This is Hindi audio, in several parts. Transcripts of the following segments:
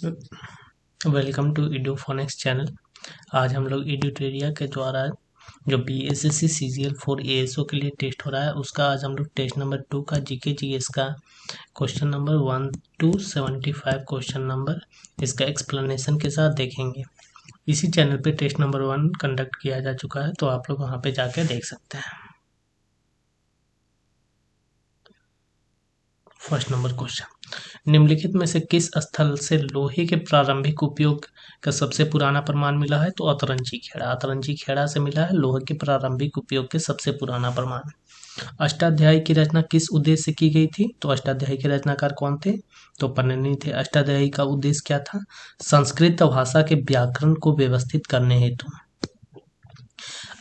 Welcome to एडुफोनिक्स channel. आज हम लोग एडुटेरिया के द्वारा जो BSSC CGL 4 ASO के लिए टेस्ट हो रहा है उसका आज हम लोग टेस्ट नंबर 2 का GK GS का question number 1 to 75 question number इसका एक्सप्लेनेशन के साथ देखेंगे। इसी चैनल पे टेस्ट नंबर 1 कंडक्ट किया जा चुका है, तो आप लोग वहाँ पे जाके देख सकते हैं। फर्स्ट नंबर क्वेश्चन, निम्नलिखित में से किस स्थल से लोहे के प्रारंभिक उपयोग का सबसे पुराना प्रमाण मिला है? तो अतरंजी खेड़ा। अतरंजी खेड़ा से मिला है लोहे के प्रारंभिक उपयोग के सबसे पुराना प्रमाण। अष्टाध्यायी की रचना किस उद्देश्य से की गई थी? तो अष्टाध्यायी के रचनाकार कौन थे? तो पन्निनी थे। अष्टाध्यायी का उद्देश्य क्या था? संस्कृत भाषा के व्याकरण को व्यवस्थित करने हेतु।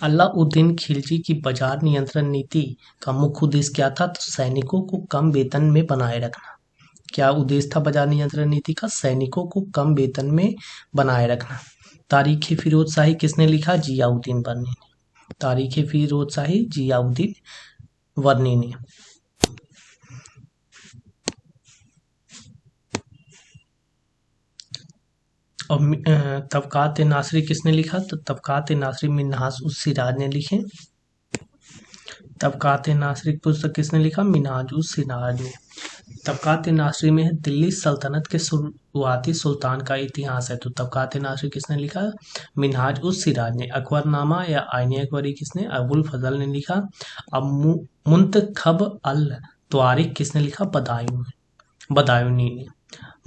अलाउद्दीन खिलजी की बाजार नियंत्रण नीति का मुख्य उद्देश्य क्या था? तो सैनिकों को कम वेतन में बनाए रखना। क्या उद्देश्य था बाजार नियंत्रण नीति का? सैनिकों को कम वेतन में बनाए रखना। तारीख फिरोज शाही किसने लिखा? जियाउद्दीन वर्नी ने। तारीख फिरोज शाही जियाउद्दीन वर्नी ने। और तबकात नासरी किसने लिखा? तो तबकात नासरी मिन्हाज उस सिराज ने लिखे। तबकात नासरी पुस्तक किसने लिखा? मिन्हाज उस सिराज ने। तबकात नासरी में दिल्ली सल्तनत के शुरुआती सुल्तान का इतिहास है। तो तबकात नासरी किसने लिखा? मिन्हाज उस सिराज ने। अकबरनामा या आईन अकबरी किसने? अबुल फजल ने लिखा। अब मुंतखब अल तवारिख किसने लिखा? बदायूनी ने।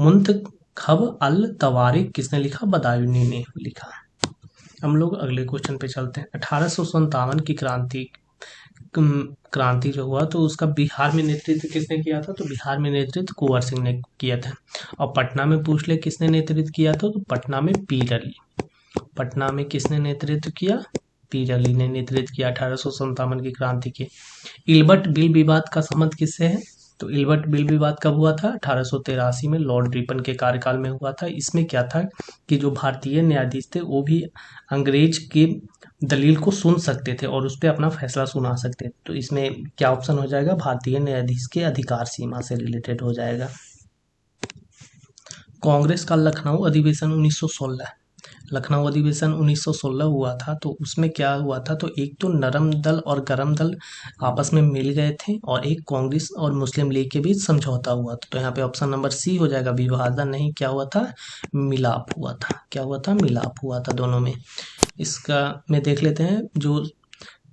मुंतखब अल तवारिख किसने लिखा? बदायूनी ने लिखा। हम लोग अगले क्वेश्चन पे चलते हैं। 1857 की क्रांति जो हुआ तो उसका बिहार में नेतृत्व किसने किया था? तो बिहार में नेतृत्व कुंवर सिंह ने किया था। और पटना में पूछ ले किसने नेतृत्व किया था? तो पटना में पीर अली। पटना में किसने नेतृत्व किया? पीर अली ने नेतृत्व किया 1857 की क्रांति के। इल्बर्ट बिल विवाद का संबंध किससे है? तो इल्बर्ट बिल विवाद कब हुआ था? 1883 में लॉर्ड रिपन के कार्यकाल में हुआ था। इसमें क्या था कि जो भारतीय न्यायाधीश थे वो भी अंग्रेज के दलील को सुन सकते थे और उस पर अपना फैसला सुना सकते थे। तो इसमें क्या ऑप्शन हो जाएगा? भारतीय न्यायाधीश के अधिकार सीमा से रिलेटेड हो जाएगा। कांग्रेस का लखनऊ अधिवेशन 1916। लखनऊ अधिवेशन 1916 हुआ था, तो उसमें क्या हुआ था? तो एक तो नरम दल और गरम दल आपस में मिल गए थे और एक कांग्रेस और मुस्लिम लीग के बीच समझौता हुआ था। तो यहाँ पे ऑप्शन नंबर सी हो जाएगा। विभाजन नहीं, क्या हुआ था? मिलाप हुआ था। क्या हुआ था? मिलाप हुआ था दोनों में। इसका में देख लेते हैं। जो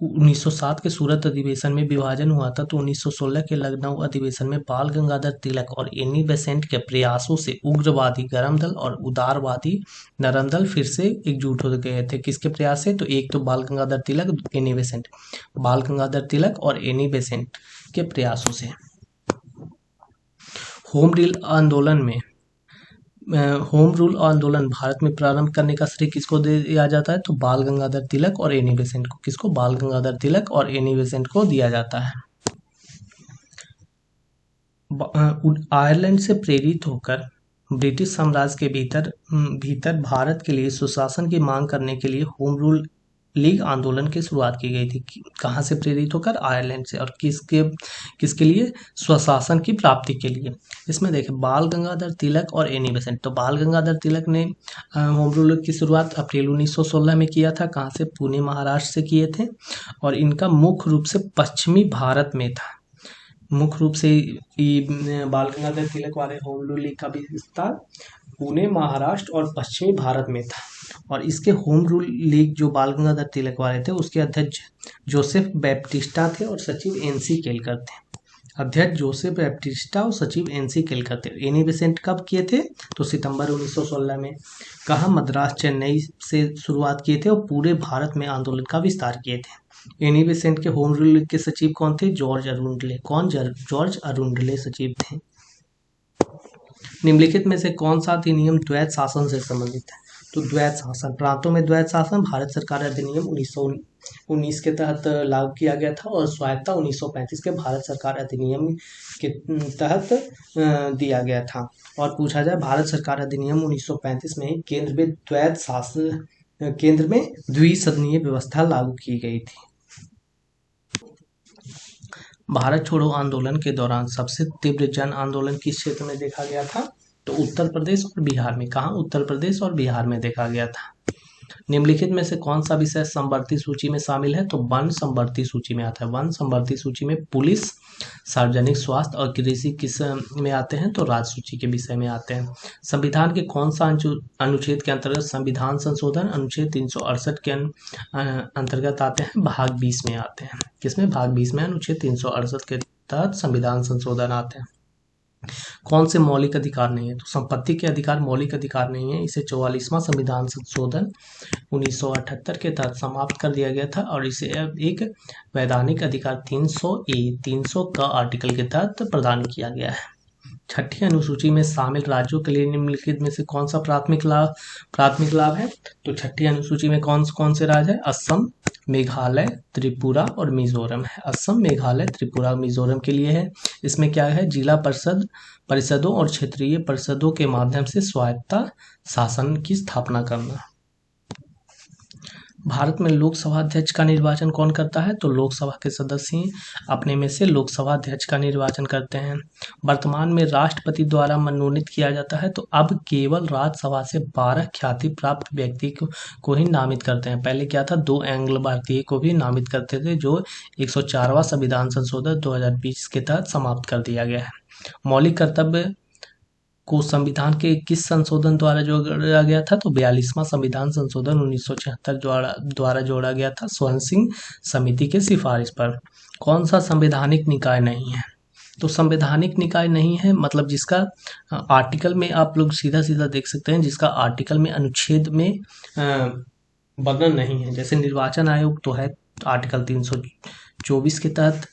1907 के सूरत अधिवेशन में विभाजन हुआ था, तो 1916 के लखनऊ अधिवेशन में बाल गंगाधर तिलक और एनी बेसेंट के प्रयासों से उग्रवादी गरम दल और उदारवादी नरम दल फिर से एकजुट हो गए थे। किसके प्रयास से? तो एक तो बाल गंगाधर तिलक, एनी बेसेंट। बाल गंगाधर तिलक और एनी बेसेंट के प्रयासों से। होम रूल आंदोलन भारत में प्रारंभ करने का श्रेय किसको दिया जाता है? तो बाल गंगाधर तिलक और एनी बेसेंट को। किसको? बाल गंगाधर तिलक और एनी बेसेंट को दिया जाता है। आयरलैंड से प्रेरित होकर ब्रिटिश साम्राज्य के भीतर भारत के लिए सुशासन की मांग करने के लिए होम रूल लीग आंदोलन की शुरुआत की गई थी। कहाँ से प्रेरित होकर? आयरलैंड से। और किसके लिए? स्वशासन की प्राप्ति के लिए। इसमें देखें बाल गंगाधर तिलक और एनी बेसेंट। तो बाल गंगाधर तिलक ने होम रूल की शुरुआत अप्रैल 1916 में किया था। कहाँ से? पुणे महाराष्ट्र से किए थे। और इनका मुख्य रूप से पश्चिमी भारत में था। मुख्य रूप से बाल गंगाधर तिलक वाले होम रूल लीग का भी विस्तार पुणे महाराष्ट्र और पश्चिमी भारत में था। और इसके होम रूल लीग जो बाल गंगाधर तिलक वाले थे उसके अध्यक्ष जोसेफ बैप्टिस्टा थे और सचिव एनसी केलकर थे। अध्यक्ष जोसेफ बैप्टिस्टा और सचिव एनसी केलकर थे। एनी बेसेंट कब किए थे? तो सितंबर 1916 में। कहाँ? मद्रास चेन्नई से शुरुआत किए थे और पूरे भारत में आंदोलन का विस्तार किए थे। एनी बेसेंट के होम रूल लीग के सचिव कौन थे? जॉर्ज अरुंडले। कौन? जॉर्ज अरुंडले सचिव थे। निम्नलिखित में से कौन सा अधिनियम द्वैध शासन से संबंधित है? तो द्वैध शासन, प्रांतों में द्वैध शासन भारत सरकार अधिनियम 1919 के तहत लागू किया गया था और स्वायत्ता 1935 के भारत सरकार अधिनियम के तहत दिया गया था। और पूछा जाए भारत सरकार अधिनियम 1935 में केंद्र में द्विसदनीय व्यवस्था लागू की गई थी। भारत छोड़ो आंदोलन के दौरान सबसे तीव्र जन आंदोलन किस क्षेत्र में देखा गया था? तो उत्तर प्रदेश और बिहार में, कहाँ, उत्तर प्रदेश और बिहार में देखा गया था। निम्नलिखित में से कौन सा विषय समवर्ती सूची में शामिल है? तो वन समवर्ती सूची में आता है। वन समवर्ती सूची में पुलिस, सार्वजनिक स्वास्थ्य और कृषि किस में आते हैं? तो राज्य सूची के विषय में आते हैं। संविधान के कौन सा अनुच्छेद के अंतर्गत संविधान संशोधन? अनुच्छेद 368 के अंतर्गत आते हैं, भाग 20 में आते हैं। किसमें? भाग 20 में अनुच्छेद 368 के तहत संविधान संशोधन आते हैं। कौन से मौलिक अधिकार नहीं है? तो संपत्ति के अधिकार मौलिक अधिकार नहीं है, इसे 44वां संविधान संशोधन 1978 के तहत समाप्त कर दिया गया था और इसे अब एक वैधानिक अधिकार 300 का आर्टिकल के तहत प्रदान किया गया है। छठी अनुसूची में शामिल राज्यों के लिए निम्नलिखित में से कौन सा प्राथमिक लाभ है? तो छठी अनुसूची में कौन से राज्य है? असम, मेघालय, त्रिपुरा और मिजोरम है। असम, मेघालय, त्रिपुरा, मिजोरम के लिए है। इसमें क्या है? जिला परिषदों और क्षेत्रीय परिषदों के माध्यम से स्वायत्ता शासन की स्थापना करना। भारत में लोकसभा अध्यक्ष का निर्वाचन कौन करता है? तो लोकसभा के सदस्य ही अपने में से लोकसभा अध्यक्ष का निर्वाचन करते हैं। वर्तमान में राष्ट्रपति द्वारा मनोनीत किया जाता है, तो अब केवल राज्यसभा से 12 ख्याति प्राप्त व्यक्ति को ही नामित करते हैं। पहले क्या था? 2 एंग्लो भारतीय को भी नामित करते थे, जो 104वां संविधान संशोधन 2020 के तहत समाप्त कर दिया गया है। मौलिक कर्तव्य को संविधान के किस संशोधन द्वारा जोड़ा गया था? तो 42वां संविधान संशोधन 1976 द्वारा जोड़ा गया था, स्वर्ण सिंह समिति के सिफारिश पर। कौन सा संवैधानिक निकाय नहीं है? तो संवैधानिक निकाय नहीं है मतलब जिसका आर्टिकल में आप लोग सीधा सीधा देख सकते हैं, जिसका आर्टिकल में अनुच्छेद में वर्णन नहीं है। जैसे निर्वाचन आयोग तो है आर्टिकल 324 के तहत,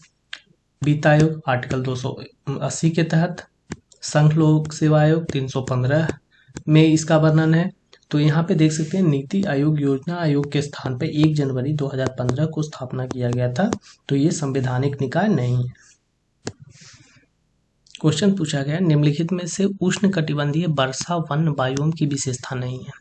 वित्त आयोग आर्टिकल 280 के तहत, संघ लोक सेवा आयोग 315 में इसका वर्णन है। तो यहाँ पे देख सकते हैं नीति आयोग योजना आयोग के स्थान पे 1 जनवरी 2015 को स्थापना किया गया था, तो ये संवैधानिक निकाय नहीं है। क्वेश्चन पूछा गया, निम्नलिखित में से उष्णकटिबंधीय वर्षा वन बायोम की विशेषता नहीं है?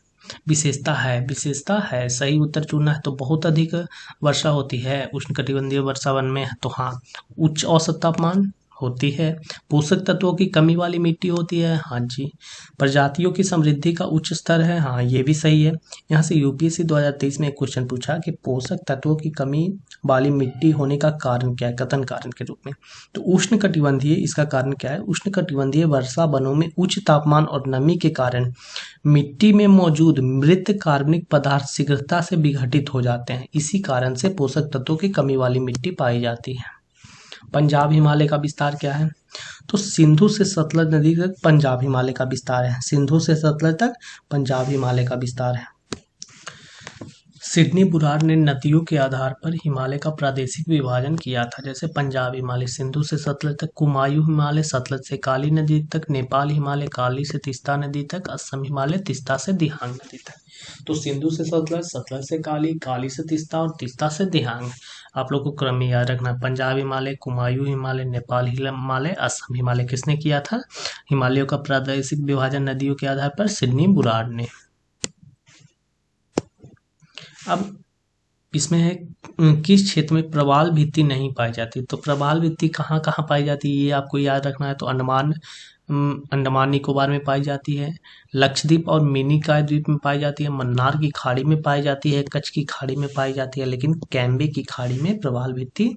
विशेषता है, सही उत्तर चुनना है। तो बहुत अधिक वर्षा होती है उष्णकटिबंधीय वर्षा वन में, तो हाँ। उच्च औसत तापमान होती है। पोषक तत्वों की कमी वाली मिट्टी होती है, हाँ जी। प्रजातियों की समृद्धि का उच्च स्तर है, हाँ ये भी सही है। यहाँ से यूपीएससी 2023 में एक क्वेश्चन पूछा कि पोषक तत्वों की कमी वाली मिट्टी होने का कारण क्या है, कथन कारण के रूप में। तो उष्णकटिबंधीय, इसका कारण क्या है? उष्णकटिबंधीय वर्षा वनों में उच्च तापमान और नमी के कारण मिट्टी में मौजूद मृत कार्बनिक पदार्थ शीघ्रता से विघटित हो जाते हैं, इसी कारण से पोषक तत्वों की कमी वाली मिट्टी पाई जाती है। पंजाब हिमालय का विस्तार क्या है? तो सिंधु से सतलज नदी तक पंजाब हिमालय का विस्तार है। सिंधु से सतलज तक पंजाब हिमालय का विस्तार है। सिडनी बुराड़ ने नदियों के आधार पर हिमालय का प्रादेशिक विभाजन किया था, जैसे पंजाब हिमालय सिंधु से सतलज तक, कुमायूं हिमालय सतलज से काली नदी तक, नेपाल हिमालय काली से तीस्ता नदी तक, असम हिमालय तीस्ता से दिहांग नदी तक। तो सिंधु से सतलज, सतलज से काली, काली से तीस्ता और तीस्ता से दिहांग। आप लोग को क्रम में याद रखना, पंजाब हिमालय, कुमायूं हिमालय, नेपाल हिमालय, असम हिमालय किसने किया था? हिमालयों का प्रादेशिक विभाजन नदियों के आधार पर सिडनी बुराड़ ने। अब इसमें है किस क्षेत्र में प्रवाल भित्ति नहीं पाई जाती? तो प्रवाल भित्ति कहाँ कहाँ पाई जाती है ये आपको याद रखना है। तो अंडमान निकोबार में पाई जाती है, लक्षद्वीप और मिनिकॉय द्वीप में पाई जाती है, मन्नार की खाड़ी में पाई जाती है, कच्छ की खाड़ी में पाई जाती है, लेकिन कैम्बे की खाड़ी में प्रवाल भित्ति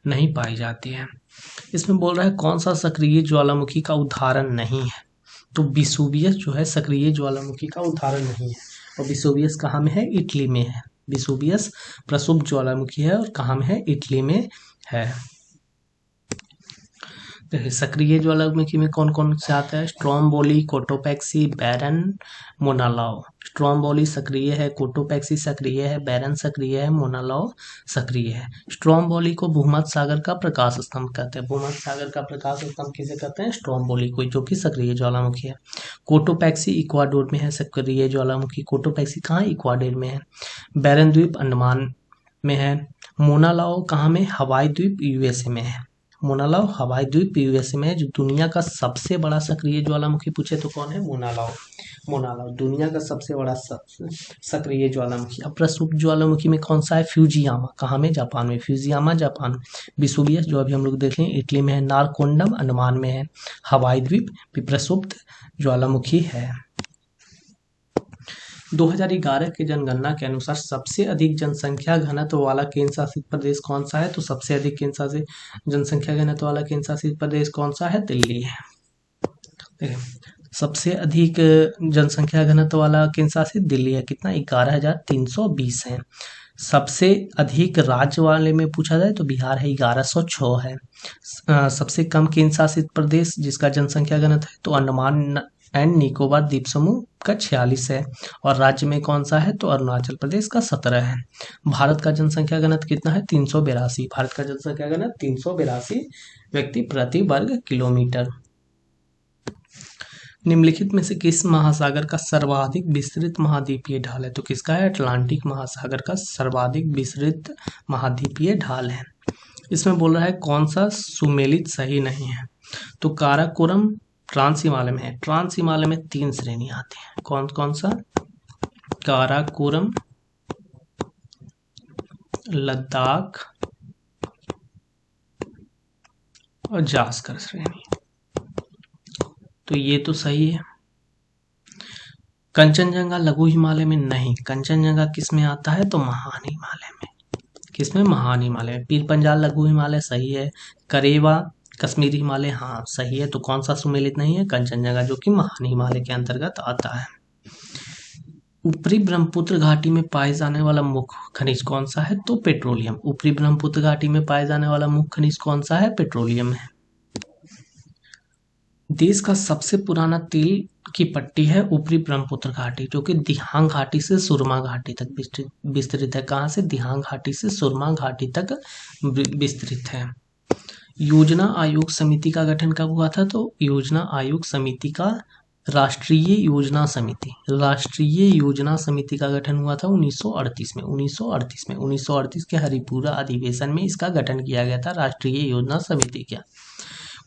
नहीं पाई जाती है। इसमें बोल रहा है कौन सा सक्रिय ज्वालामुखी का उदाहरण नहीं है? तो विसुवियस जो है सक्रिय ज्वालामुखी का उदाहरण नहीं है। और विसुवियस कहाँ में है? इटली में है। विसुवियस प्रसुप्त ज्वालामुखी है और कहाँ में है? इटली में है। सक्रिय ज्वालामुखी में कौन कौन से आता है? स्ट्रोम्बोली, कोटोपैक्सी, बैरन, मोनालाओ। स्ट्रोम्बोली सक्रिय है, कोटोपैक्सी सक्रिय है, बैरन सक्रिय है, मोनालाओ सक्रिय है। स्ट्रोम्बोली को भूमध्य सागर का प्रकाश स्तंभ कहते हैं। भूमध्य सागर का प्रकाश स्तंभ किसे कहते हैं? स्ट्रोम्बोली को, जो कि सक्रिय ज्वालामुखी है। कोटोपैक्सी इक्वाडोर में है सक्रिय ज्वालामुखी। कोटोपैक्सी कहाँ? इक्वाडोर में है। बैरन द्वीप अंडमान में है। मोनालाओ कहाँ में? हवाई द्वीप यूएसए में है। मोनालाओ हवाई द्वीप यूएसए में है। जो दुनिया का सबसे बड़ा सक्रिय ज्वालामुखी पूछे तो कौन है? मोनालाओ। मोनाला। दुनिया का सबसे बड़ा सक्रिय ज्वालामुखी, अप्रसुप्त ज्वालामुखी में कौन सा है? फ्यूजियामा। कहाँ में? जापान में। फ्यूजियामा जापान में। विसुवियस जो अभी हम लोग देख रहे हैं इटली में है। नारकोंडम अंडमान में है। हवाई द्वीप विप्रसुप्त ज्वालामुखी है। 2011 के जनगणना के अनुसार सबसे अधिक जनसंख्या घनत्व वाला केंद्र शासित प्रदेश कौन सा है? तो सबसे अधिक केंद्र शासित जनसंख्या घनत्व वाला केंद्र शासित प्रदेश कौन सा है? दिल्ली है। देखिए, सबसे अधिक जनसंख्या घनत्व वाला केंद्र शासित दिल्ली है। कितना? 11,320 है। सबसे अधिक राज्य वाले में पूछा जाए तो बिहार है, 1106 है। सबसे कम केंद्र शासित प्रदेश जिसका जनसंख्या घनत्व है तो अंडमान एंड निकोबार द्वीप समूह का 46 है। और राज्य में कौन सा है? तो अरुणाचल प्रदेश का 17 है। भारत का जनसंख्या घनत्व कितना है? 382। भारत का जनसंख्या घनत्व 382 व्यक्ति प्रति वर्ग किलोमीटर। निम्नलिखित में से किस महासागर का सर्वाधिक विस्तृत महाद्वीपीय ढाल है? तो किसका है? अटलांटिक महासागर का सर्वाधिक विस्तृत महाद्वीपीय ढाल है। इसमें बोल रहा है कौन सा सुमेलित सही नहीं है? तो काराकोरम ट्रांस हिमालय में है। ट्रांस हिमालय में 3 श्रेणी आती है। कौन कौन सा? काराकोरम, लद्दाख और जास्कर श्रेणी। तो ये तो सही है। कंचनजंगा लघु हिमालय में नहीं। कंचनजंगा किस में आता है? तो महान हिमालय में। किसमें? महान हिमालय में। पीर पंजाल लघु हिमालय सही है। करेवा कश्मीरी हिमालय हाँ सही है। तो कौन सा सुमेलित नहीं है? कंचनजंगा जो कि महान हिमालय के अंतर्गत आता है। ऊपरी ब्रह्मपुत्र घाटी में पाए जाने वाला मुख्य खनिज कौन सा है? तो पेट्रोलियम। ऊपरी ब्रह्मपुत्र घाटी में पाए जाने वाला मुख्य खनिज कौन सा है? पेट्रोलियम है। देश का सबसे पुराना तेल की पट्टी है ऊपरी ब्रह्मपुत्र घाटी जो कि दिहांग घाटी से सुरमा घाटी तक विस्तृत है। कहाँ से? दिहांग घाटी से सुरमा घाटी तक विस्तृत है। योजना आयोग समिति का गठन कब हुआ था? तो योजना आयोग समिति का राष्ट्रीय योजना समिति का गठन हुआ था 1938 में। 1938 के हरिपुरा अधिवेशन में इसका गठन किया गया था राष्ट्रीय योजना समिति का।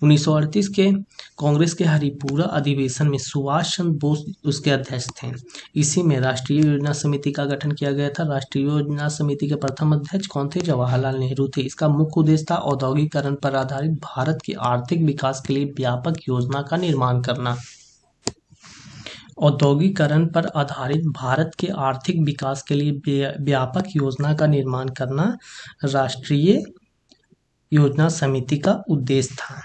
1938 के कांग्रेस के हरिपुरा अधिवेशन में सुभाष चंद्र बोस उसके अध्यक्ष थे। इसी में राष्ट्रीय योजना समिति का गठन किया गया था। राष्ट्रीय योजना समिति के प्रथम अध्यक्ष कौन थे? जवाहरलाल नेहरू थे। इसका मुख्य उद्देश्य था औद्योगिकरण पर आधारित भारत के आर्थिक विकास के लिए व्यापक योजना का निर्माण करना। औद्योगिकरण पर आधारित भारत के आर्थिक विकास के लिए व्यापक योजना का निर्माण करना राष्ट्रीय योजना समिति का उद्देश्य था।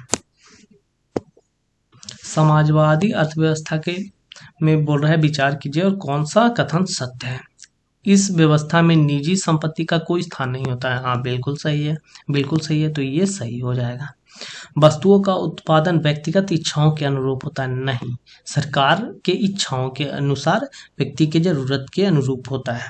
समाजवादी अर्थव्यवस्था के में बोल रहा है विचार कीजिए और कौन सा कथन सत्य है? इस व्यवस्था में निजी संपत्ति का कोई स्थान नहीं होता है। हाँ बिल्कुल सही है, बिल्कुल सही है। तो ये सही हो जाएगा। वस्तुओं का उत्पादन व्यक्तिगत इच्छाओं के अनुरूप होता है। नहीं, सरकार के इच्छाओं के अनुसार व्यक्ति के जरूरत के अनुरूप होता है।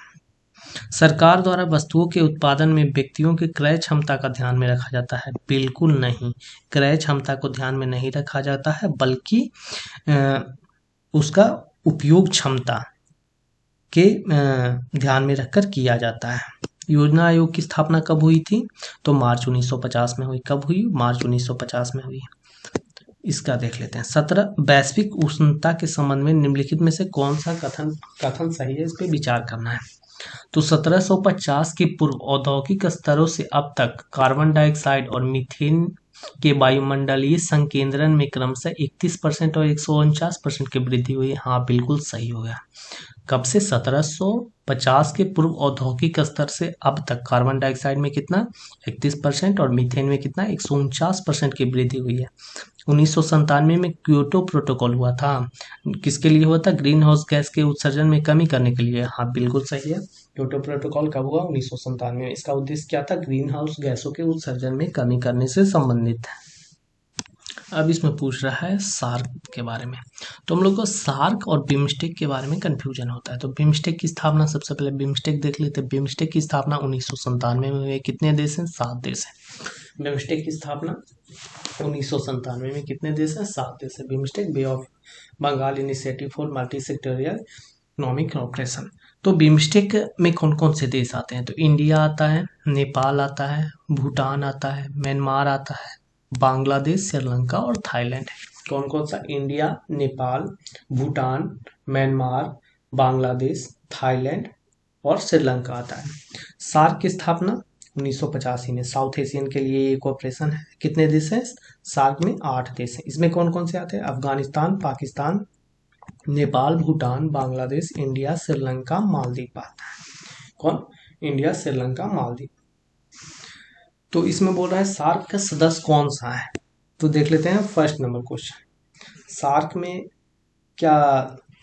सरकार द्वारा वस्तुओं के उत्पादन में व्यक्तियों की क्रय क्षमता का ध्यान में रखा जाता है। बिल्कुल नहीं, क्रय क्षमता को ध्यान में नहीं रखा जाता है बल्कि उसका उपयोग क्षमता के ध्यान में रखकर किया जाता है। योजना आयोग की स्थापना कब हुई थी? तो मार्च 1950 में हुई। कब हुई? मार्च 1950 में हुई। इसका देख लेते हैं। 17 वैश्विक उष्णता के संबंध में निम्नलिखित में से कौन सा कथन सही है? इस पे विचार करना है। तो 1750 के पूर्व औद्योगिक स्तरों से अब तक कार्बन डाइऑक्साइड और मीथेन के वायुमंडलीय संकेंद्रण में क्रमशः 31% और 149% की वृद्धि हुई। हाँ बिल्कुल सही हो गया। कब से? 1750 के पूर्व औद्योगिक स्तर से अब तक कार्बन डाइऑक्साइड में कितना? 31% और मीथेन में कितना? 149% की वृद्धि हुई है। 1997 में क्योटो प्रोटोकॉल हुआ था। किसके लिए हुआ था? ग्रीन हाउस गैस के उत्सर्जन में कमी करने के लिए। हाँ बिल्कुल सही है। क्योटो प्रोटोकॉल कब हुआ? 1997 में। इसका उद्देश्य क्या था? ग्रीन हाउस गैसों के उत्सर्जन में कमी करने से संबंधित है। अब इसमें पूछ रहा है सार्क के बारे में। तो हम लोग को सार्क और बिम्स्टेक के बारे में कंफ्यूजन होता है। तो बिम्स्टेक की स्थापना, सबसे पहले बिम्स्टेक देख लेते हैं। बिम्स्टेक की स्थापना 1997 में हुई। कितने देश हैं? 7 देश हैं। बिम्स्टेक की स्थापना 1997 में कितने देश हैं? 7 देश है। BIMSTEC Bay of Bengal initiative for multi sectoral economic cooperation. तो बिम्स्टेक में कौन कौन से देश आते हैं? तो इंडिया आता है, नेपाल आता है, भूटान आता है, म्यांमार आता है, बांग्लादेश, श्रीलंका और थाईलैंड है। कौन कौन सा? India, Nepal, Bhutan, Myanmar, Bangladesh, Thailand और श्रीलंका आता है। सार्क की स्थापना 1985 में। साउथ एशियन के लिए एक ऑपरेशन है। कितने देश हैं सार्क में? 8 देश हैं। इसमें कौन कौन से आते हैं? अफगानिस्तान, पाकिस्तान, नेपाल, भूटान, बांग्लादेश, इंडिया, श्रीलंका, मालदीव आता है। कौन? इंडिया, श्रीलंका, मालदीव। तो इसमें बोल रहा है सार्क का सदस्य कौन सा है, तो देख लेते हैं फर्स्ट नंबर क्वेश्चन। सार्क में क्या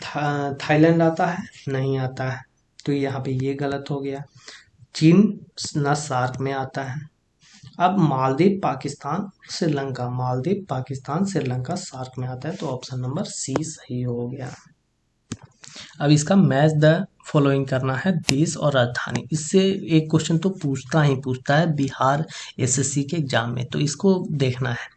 थाईलैंड आता है? नहीं आता है, तो यहाँ पे ये गलत हो गया। चीन न सार्क में आता है। अब मालदीव, पाकिस्तान, श्रीलंका, मालदीव, पाकिस्तान, श्रीलंका सार्क में आता है, तो ऑप्शन नंबर सी सही हो गया। अब इसका मैच द फॉलोइंग करना है, देश और राजधानी। इससे एक क्वेश्चन तो पूछता है बिहार एसएससी के एग्जाम में, तो इसको देखना है।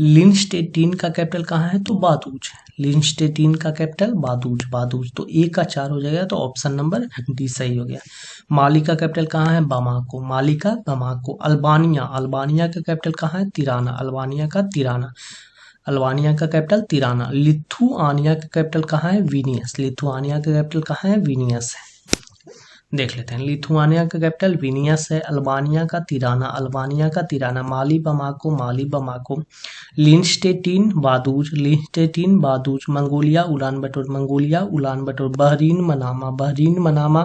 लिनस्टेटिन का कैपिटल कहाँ है? तो बादूज है। लिनस्टेटिन का कैपिटल बादूज, तो ए का 4 हो जाएगा, तो ऑप्शन नंबर डी सही हो गया। माली का कैपिटल कहाँ है? बामाको, माली का बामाको। अल्बानिया का कैपिटल कहाँ है? तिराना, अल्बानिया का तिराना, अल्बानिया का कैपिटल तिराना। लिथुआनिया का कैपिटल कहाँ है? विनियस, लिथुआनिया का कैपिटल कहाँ है? विनियस है। देख लेते हैं, लिथुआनिया का कैपिटल विनियस है, अल्बानिया का तिराना, अल्बानिया का Tirana. Mali Bamako, Mali Bamako. Liechtenstein Vaduz, Liechtenstein Vaduz. Mongolia Ulan Bator, Mongolia Ulan Bator. Bahrain Manama, Bahrain Manama.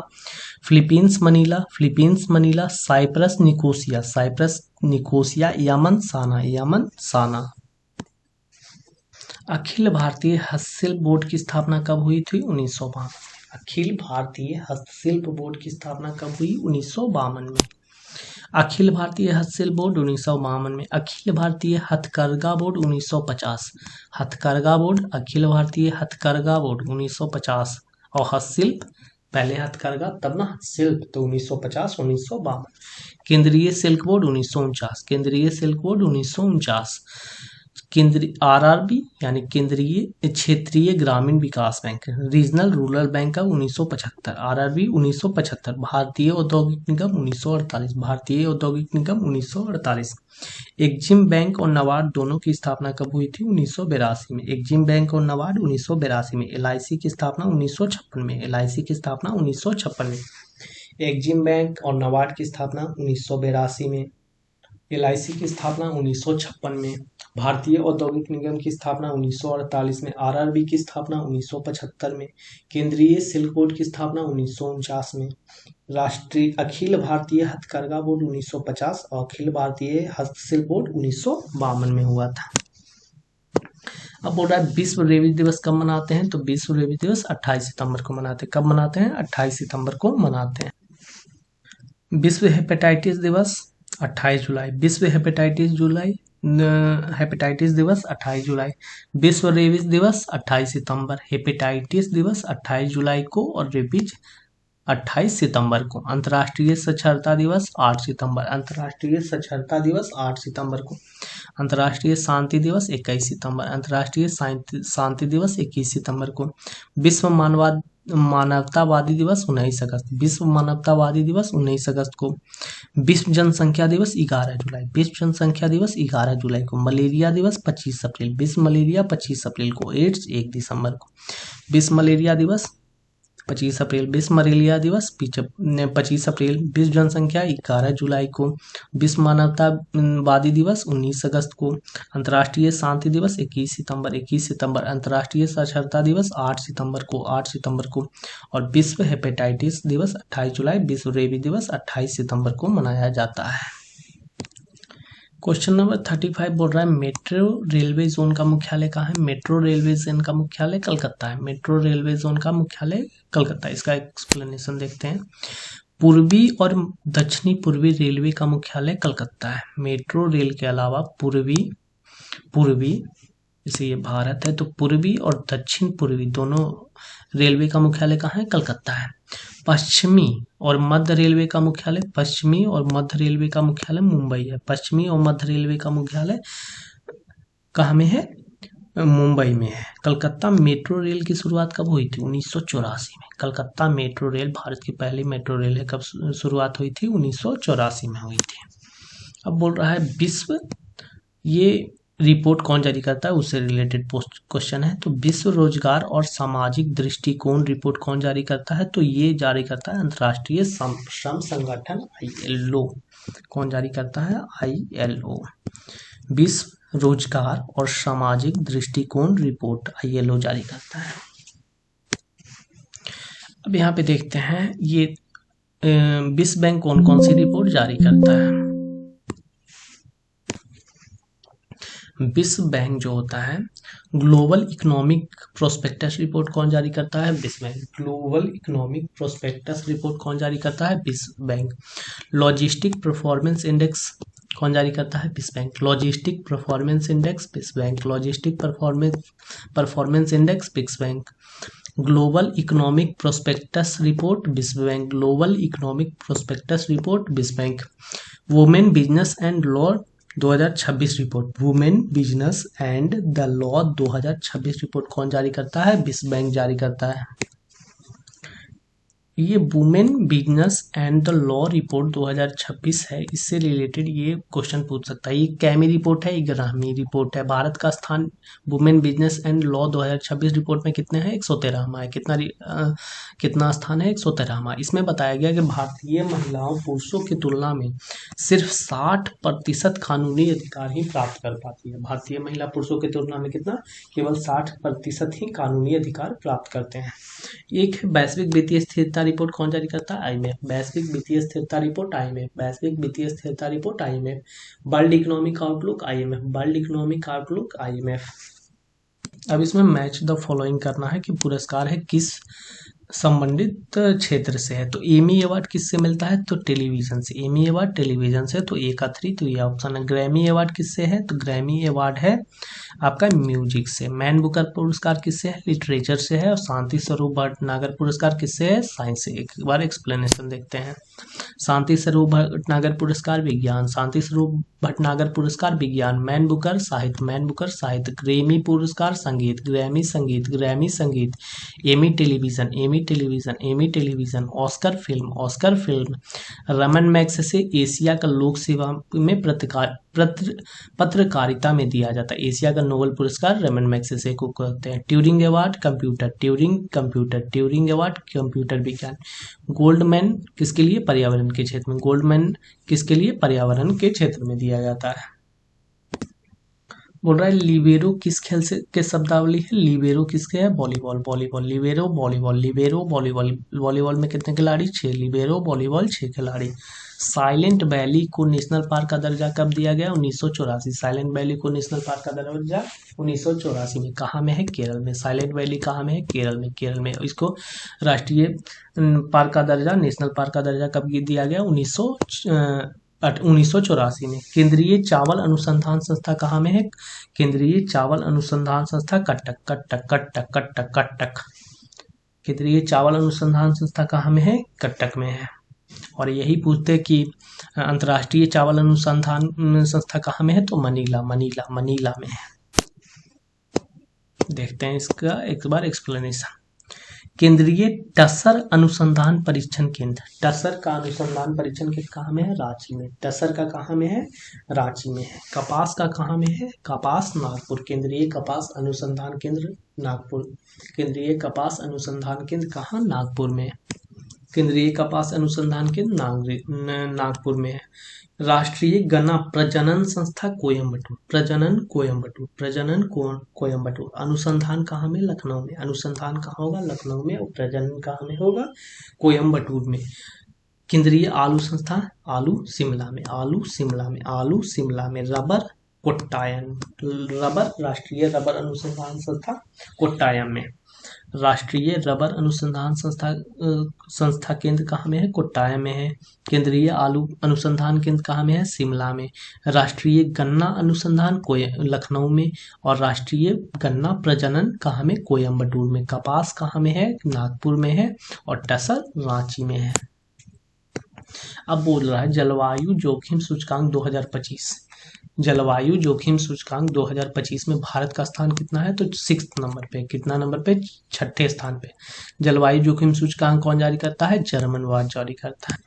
Philippines Manila, Philippines Manila. Cyprus Nicosia, Cyprus Nicosia. Yemen Sanaa, Yemen Sanaa. अखिल भारतीय हस्तशिल्प बोर्ड की स्थापना कब हुई थी? 1952। अखिल भारतीय हस्तशिल्प बोर्ड की स्थापना कब हुई? 1952 में। अखिल भारतीय हस्तशिल्प बोर्ड 1952 में। अखिल भारतीय हथकरघा बोर्ड 1950। हथकरघा बोर्ड, अखिल भारतीय हथकरघा बोर्ड 1950। और हस्तशिल्प पहले हथकरघा तब ना हस्तशिल्प, तो 1950 1952। केंद्रीय सिल्क बोर्ड 1949, केंद्रीय सिल्क बोर्ड 1949। केंद्रीय आरआरबी यानी केंद्रीय क्षेत्रीय ग्रामीण विकास बैंक, रीजनल रूरल बैंक का 1975। आरआरबी 1975। भारतीय औद्योगिक निगम 1948, भारतीय औद्योगिक निगम 1948। एक्जिम बैंक और नाबार्ड दोनों की स्थापना कब हुई थी? 1982 में। एक्जिम बैंक और नाबार्ड 1982 में। एलआईसी की स्थापना 1956 में, एलआईसी की स्थापना 1956 में। एक्जिम बैंक और नाबार्ड की स्थापना 1982 में, एलआईसी की स्थापना 1956 में। भारतीय औद्योगिक निगम की स्थापना 1948 में, आरआरबी की स्थापना 1975 में, केंद्रीय सिल्क बोर्ड की स्थापना 1949 में, राष्ट्रीय अखिल भारतीय हथकरघा बोर्ड 1950 और अखिल भारतीय हस्तशिल्प बोर्ड 1952 में हुआ था। अब बोल रहा है विश्व रेबीज दिवस कब मनाते हैं? तो विश्व रेबीज दिवस 28 सितंबर को मनाते हैं। कब मनाते हैं? 28 सितंबर को मनाते हैं। विश्व हेपेटाइटिस दिवस 28 जुलाई, विश्व हेपेटाइटिस दिवस 28 जुलाई। विश्व रेबीज दिवस 28 सितंबर, हेपेटाइटिस दिवस 28 जुलाई को और रेबीज 28 सितंबर को। अंतर्राष्ट्रीय साक्षरता दिवस 8 सितंबर, अंतर्राष्ट्रीय साक्षरता दिवस 8 सितंबर को। अंतर्राष्ट्रीय शांति दिवस 21 सितंबर, अंतर्राष्ट्रीय शांति दिवस 21 सितंबर को। विश्व मानवतावादी दिवस 19 अगस्त, विश्व मानवतावादी दिवस 19 अगस्त को। विश्व जनसंख्या दिवस 11 जुलाई, विश्व जनसंख्या दिवस 11 जुलाई को। मलेरिया दिवस 25 अप्रैल, विश्व मलेरिया 25 अप्रैल को। एड्स 1 दिसंबर को। विश्व मलेरिया दिवस 25 अप्रैल, विश्व मलेरिया दिवस 25 अप्रैल। विश्व जनसंख्या 11 जुलाई को। विश्व मानवतावादी दिवस 19 अगस्त को। अंतर्राष्ट्रीय शांति दिवस 21 सितंबर, 21 सितंबर। अंतर्राष्ट्रीय साक्षरता दिवस 8 सितंबर को, 8 सितंबर को। और विश्व हेपेटाइटिस दिवस 28 जुलाई, विश्व रेबीज दिवस 28 सितंबर को मनाया जाता है। क्वेश्चन नंबर 35 बोल रहा है मेट्रो रेलवे जोन का मुख्यालय कहाँ है? मेट्रो रेलवे जोन का मुख्यालय कलकत्ता है, मेट्रो रेलवे जोन का मुख्यालय कलकत्ता। इसका एक्सप्लेनेशन देखते हैं। पूर्वी और दक्षिणी पूर्वी रेलवे का मुख्यालय कलकत्ता है। मेट्रो रेल के अलावा पूर्वी जैसे ये भारत है तो पूर्वी और दक्षिण पूर्वी दोनों रेलवे का मुख्यालय कहाँ है? कलकत्ता है। पश्चिमी और मध्य रेलवे का मुख्यालय मुंबई है। पश्चिमी और मध्य रेलवे का मुख्यालय कहाँ में है? मुंबई में है। कलकत्ता मेट्रो रेल की शुरुआत कब हुई थी? 1984 में। कलकत्ता मेट्रो रेल भारत की पहली मेट्रो रेल है। कब शुरुआत हुई थी? 1984 में हुई थी। अब बोल रहा है विश्व ये रिपोर्ट कौन जारी करता है, उससे रिलेटेड पोस्ट क्वेश्चन है। तो विश्व रोजगार और सामाजिक दृष्टिकोण रिपोर्ट कौन जारी करता है, तो ये जारी करता है अंतर्राष्ट्रीय श्रम संगठन ILO। कौन जारी करता है, ILO। विश्व रोजगार और सामाजिक दृष्टिकोण रिपोर्ट ILO जारी करता है। अब यहाँ पे देखते हैं ये विश्व बैंक कौन कौन सी रिपोर्ट जारी करता है। विश्व बैंक जो होता है ग्लोबल इकोनॉमिक प्रोस्पेक्टस रिपोर्ट कौन जारी करता है, विश्व bank. Global economic prospects report कौन जारी करता है, विश्व बैंक। लॉजिस्टिक परफॉर्मेंस इंडेक्स कौन जारी करता है, विश्व बैंक। लॉजिस्टिक परफॉर्मेंस इंडेक्स, विश्व बैंक। लॉजिस्टिक परफॉर्मेंस इंडेक्स, विश्व bank. Global economic prospects report, विश्व bank. Global economic prospects report, विश्व bank. Women business and law 2026 report, women business and the law 2026 report कौन जारी करता है, विश्व बैंक जारी करता है। ये women business and the law report 2026 है, इससे रिलेटेड ये क्वेश्चन पूछ सकता है। ये कैमी रिपोर्ट है, ये ग्रामी रिपोर्ट है। भारत का स्थान women business and law 2026 report में कितने हैं, 113वां है। कितना स्थान है, 113वां। इसमें बताया गया कि भारतीय महिलाओं पुरुषों की तुलना में सिर्फ 60% कानूनी अधिकार ही प्राप्त कर पाती है। भारतीय महिला पुरुषों की तुलना में कितना, केवल 60% ही कानूनी अधिकार प्राप्त करते हैं। एक वैश्विक वित्तीय स्थिरता रिपोर्ट कौन जारी करता है, IMF। वैश्विक वित्तीय स्थिरता रिपोर्ट, IMF। वैश्विक वित्तीय स्थिरता report, IMF। World economic outlook, IMF। World economic outlook, IMF। अब इसमें मैच द फॉलोइंग करना है कि पुरस्कार है किस संबंधित क्षेत्र से है। तो एमी अवार्ड किससे मिलता है, तो टेलीविजन से। एमी अवार्ड टेलीविजन से, तो ए का 3, तो ये ऑप्शन है। ग्रैमी अवार्ड किससे है, तो ग्रैमी अवार्ड है आपका म्यूजिक से। मैन बुकर पुरस्कार किससे है, लिटरेचर से है। और शांति स्वरूप भटनागर पुरस्कार किससे है, साइंस से। एक बार एक्सप्लेनेशन देखते हैं। शांति स्वरूप भटनागर पुरस्कार विज्ञान, शांति स्वरूप भटनागर पुरस्कार विज्ञान। मैन बुकर साहित्य, मैन बुकर साहित्य। ग्रैमी पुरस्कार संगीत, ग्रैमी संगीत, ग्रैमी संगीत। Emmy television, Emmy television, Emmy television. Oscar film, Oscar film. Raman Magsaysay Asia का लोक सेवा में पत्रकारिता में दिया जाता है। एशिया का नोबेल पुरस्कार रमन मैग्सेसे को कहते हैं। Turing award computer, Turing computer, Turing award computer विज्ञान। गोल्डमैन किसके लिए, पर्यावरण के क्षेत्र में। गोल्डमैन किसके लिए, पर्यावरण के क्षेत्र में दिया जाता है। बोल रहा है लिबेरो किस खेल से के शब्दावली है, लिबेरो किसके है, volleyball. Volleyball, libero volleyball, libero volleyball. Volleyball में कितने खिलाड़ी, 6। लिबेरो वॉलीबॉल 6 खिलाड़ी। साइलेंट वैली को नेशनल पार्क का दर्जा कब दिया गया, 1984। साइलेंट वैली को नेशनल पार्क का दर्जा 1984 में। कहाँ में है, केरल में। साइलेंट वैली कहाँ में है, केरल में। केरल में इसको राष्ट्रीय पार्क का दर्जा, नेशनल पार्क का दर्जा कब दिया गया, 1984 में। केंद्रीय चावल अनुसंधान संस्था कहाँ में है, केंद्रीय चावल अनुसंधान संस्था कटक, कटक, कटक, कटक, कटक। केंद्रीय चावल अनुसंधान संस्था कहाँ में है, कटक में है। और यही पूछते कि अंतर्राष्ट्रीय चावल अनुसंधान संस्था कहाँ में है, तो मनीला, मनीला, मनीला में है। देखते हैं इसका एक बार एक्सप्लेनेशन। केंद्रीय टसर अनुसंधान परीक्षण केंद्र, टसर का अनुसंधान परीक्षण केंद्र कहाँ में है, रांची में। टसर का कहाँ में है, रांची में है। कपास का कहाँ में है, कपास नागपुर। केंद्रीय कपास अनुसंधान केंद्र नागपुर। केंद्रीय कपास अनुसंधान केंद्र कहाँ, नागपुर में। केंद्रीय कपास अनुसंधान केंद्र नागपुर में है। राष्ट्रीय गन्ना प्रजनन संस्था कोयम्बटूर, प्रजनन कोयम्बटूर, प्रजनन कोयम्बटूर। अनुसंधान कहाँ में, लखनऊ में। अनुसंधान कहाँ होगा, लखनऊ में। और प्रजनन कहाँ में होगा, कोयम्बटूर में। केंद्रीय आलू संस्था, आलू शिमला में, आलू शिमला में, आलू शिमला में। रबर कोट्टायम, रबर राष्ट्रीय रबर अनुसंधान संस्था कोट्टायम में। राष्ट्रीय रबर अनुसंधान संस्था केंद्र कहाँ में है, कोट्टायम में है। केंद्रीय आलू अनुसंधान केंद्र कहाँ में है, शिमला में। राष्ट्रीय गन्ना अनुसंधान लखनऊ में। और राष्ट्रीय गन्ना प्रजनन कहाँ में, कोयम्बटूर में। कपास कहाँ में है, नागपुर में है। और टसर रांची में है। अब बोल रहा है जलवायु जोखिम सूचकांक 2025। जलवायु जोखिम सूचकांक 2025 में भारत का स्थान कितना है, तो 6 नंबर पे। कितना नंबर पे, 6ठे स्थान पे। जलवायु जोखिम सूचकांक कौन जारी करता है, जर्मन वार्ड जारी करता है।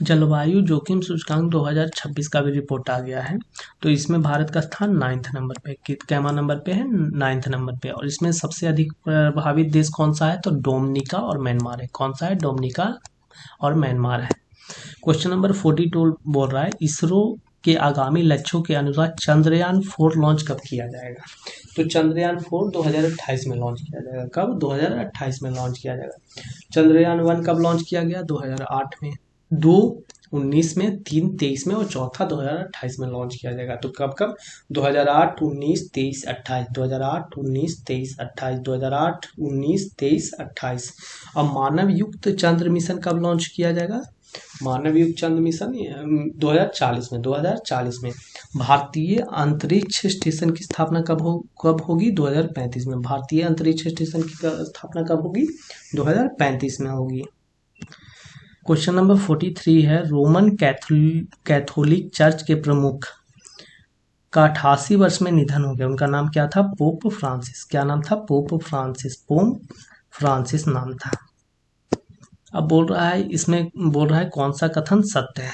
जलवायु जोखिम सूचकांक 2026 का भी रिपोर्ट आ गया है। तो इसमें भारत का स्थान 9th नंबर पे, कैमा नंबर पे है, 9th नंबर पे। और इसमें सबसे अधिक प्रभावित देश कौन सा है, तो डोमिनिका और म्यांमार है। कौन सा है, डोमिनिका और म्यांमार है। क्वेश्चन नंबर 42 बोल रहा है, इसरो के आगामी लक्ष्यों के अनुसार चंद्रयान 4 लॉन्च कब किया जाएगा। तो चंद्रयान 4 2028 में लॉन्च किया जाएगा। कब, 2028 में लॉन्च किया जाएगा। चंद्रयान 1 कब लॉन्च किया गया, 2008 में, 2 19 में, 3 23 में और चौथा 2028 में लॉन्च किया जाएगा। तो कब कब, 2008 19 23 28, 2008 19 23 28, 2008 19 23 28। अब मानव युक्त चंद्र मिशन कब लॉन्च किया जाएगा, मानव युक्त चंद्र मिशन 2040 में। भारतीय अंतरिक्ष स्टेशन की स्थापना कब होगी, 2035 में। भारतीय अंतरिक्ष स्टेशन की स्थापना कब होगी, 2035 में होगी। क्वेश्चन नंबर 43 है, रोमन कैथोलिक चर्च के प्रमुख का 88 वर्ष में निधन हो गया। उनका नाम क्या था, पोप फ्रांसिस। क्या नाम था, पोप फ्रांसिस, पोप फ्रांसिस नाम था। अब बोल रहा है, इसमें बोल रहा है कौन सा कथन सत्य है।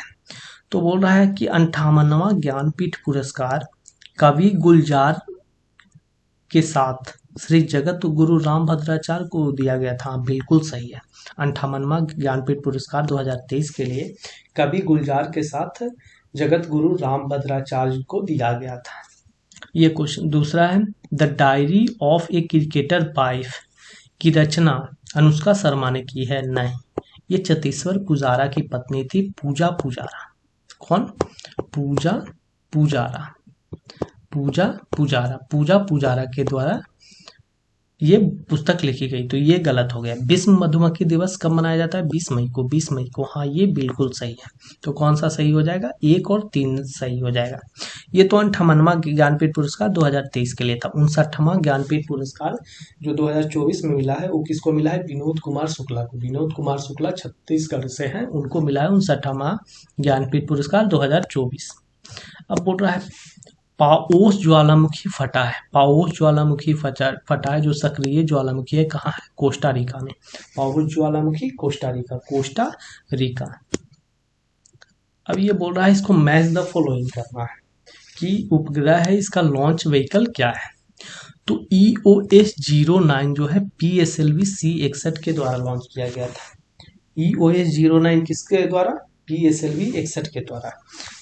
तो बोल रहा है कि 58वां ज्ञानपीठ पुरस्कार कवि गुलजार के साथ श्री जगत गुरु रामभद्राचार्य को दिया गया था। बिल्कुल सही है। 58वां ज्ञानपीठ पुरस्कार 2023 के लिए कवि गुलजार के साथ जगत गुरु रामभद्राचार्य को दिया गया था। ये क्वेश्चन दूसरा है, the diary of a cricketer wife की रचना अनुष्का शर्मा ने की है। नहीं, ये चतेश्वर पुजारा की पत्नी थी, पूजा पुजारा। कौन, पूजा पुजारा, पूजा पुजारा के द्वारा ये पुस्तक लिखी गई। तो ये गलत हो गया। विश्व मधुमक्खी दिवस कब मनाया जाता है, 20 मई को, 20 मई को। हाँ, ये बिल्कुल सही है। तो कौन सा सही हो जाएगा, 1 और 3 सही हो जाएगा। ये तो 58वां ज्ञानपीठ पुरस्कार 2023 के लिए था। 59वां ज्ञानपीठ पुरस्कार जो 2024 में मिला है वो किसको मिला है, विनोद कुमार शुक्ला को। विनोद कुमार शुक्ला छत्तीसगढ़ से हैं, उनको मिला है 59वां ज्ञानपीठ पुरस्कार 2024। अब बोल रहा है, पाओस ज्वालामुखी फटा है। पाओस ज्वालामुखी फटा है जो सक्रिय ज्वालामुखी है, कहाँ है, कोस्टा रिका में। पाओस ज्वालामुखी कोस्टा रिका। अब ये बोल रहा है, इसको मैच द फॉलोइंग करना है कि उपग्रह है, इसका लॉन्च व्हीकल क्या है। तो EOS-09 जो है PSLV C61 के द्वारा लॉन्च किया गया था। EOS-09 किसके द्वारा, PSLV 61 के द्वारा।